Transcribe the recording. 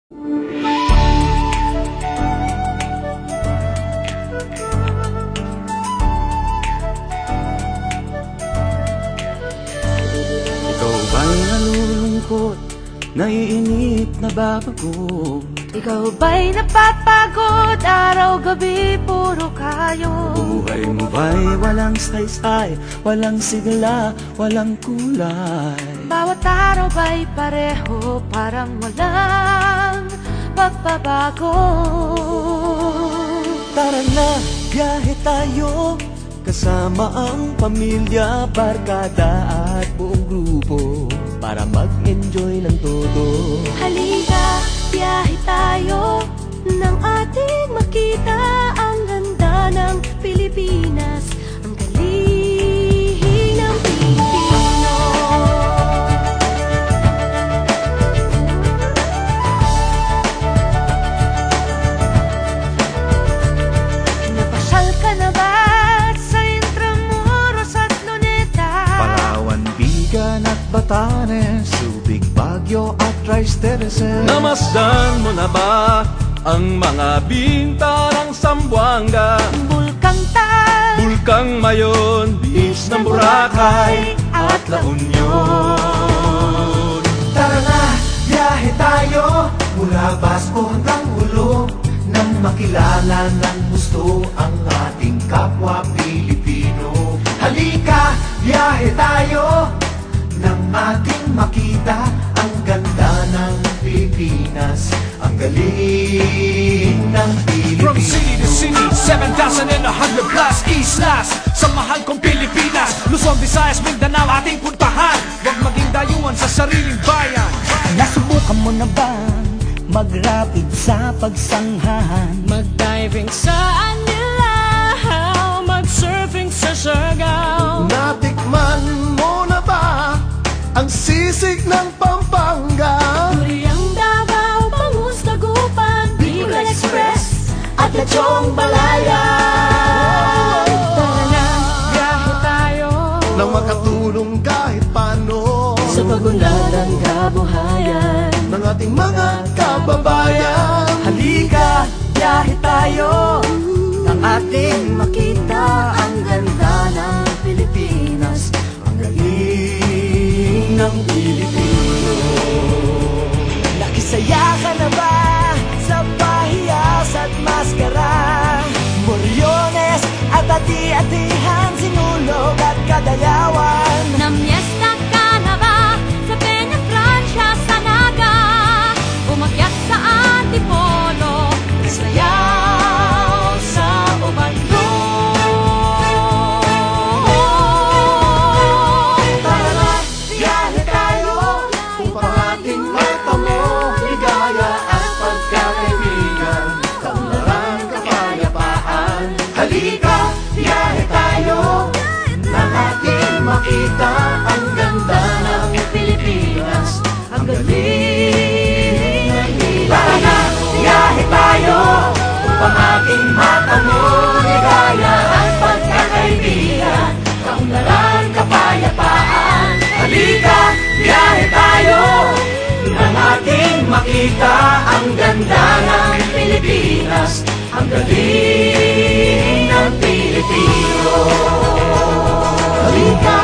Ikaw ba'y nalulungkot, naiinip, nababagot? Ikaw ba'y napapagod, araw-gabi puro kayo? Buhay mo ba'y walang saysay, walang sigla, walang kulay? Bawat araw ba'y pareho, parang walang pagbabago? Tara na, biyahe tayo, kasama ang pamilya, barkada at buong grupo, para mag-enjoy ng todo. Halika, biyahe tayo, nang ating makita ang ganda ng Pilipinas, ang galing ng Pilipino. Napasyal ka na ba sa Intramuros at Luneta? Palawan, Bigan at Batanes, Subic, Baguio at Rice Terraces. Namasdan mo na ba ang mga binta ng Zamboanga, Bulkang Tal, Bulkang Mayon, Bihis ng Boracay at La Union? Tara na, biyahe tayo mula Basco hanggang Ulo, nang makilala ng gusto ang ating kapwa Pilipino. Halika, biyahe tayo nang ating makita ang ganda ng Pilipinas, ang galing ng Pilipino. From city to city, 7,100 plus islas sa mahal kong Pilipinas. Luzon, Visayas, Mindanao ating puntahan. Huwag maging dayuhan sa sariling bayan. Nasubukan mo na ba mag-rapid sa pagsanghahan? Mag-diving sa Anilaw, mag-surfing sa Siargao. Natikman mo na ba ang sisig ng Pampanga? Duriang Davao, Bangus, Dagupan, Bicol Express at Lechong Balayan. Tara na, biyahe tayo Nang makatulong kahit paano sa pagunlad ng kabuhayan ng ating mga kababayan. Halika, biyahe tayo, nang ating makita ang ganda ng Pilipinas, ang galing ng Pilipino. Nakisaya ka na ba sa pahiyas at maskara? Moriones at ati-atihan, Sinulog at Kadayawan. Namiesta ka na ba sa Peña Francia, sa Naga? Umakyat sa Antipolo, Sayaw sa Ubando. Tara na, biyahe tayo upang ating matamo ligaya at pagkakaibigan, kaunlaran, kapayapaan. Halika, biyahe tayo nang ating makita ang ganda ng Pilipinas, ang galing ng Pilipino. Tara na, biyahe tayo upang ating matamo ligaya at pagkakaibigan, kaunlaran, kapayapaan. Halika, biyahe tayo nang ating makita ang ganda ng Pilipinas, ang galing ng Pilipino. Halika,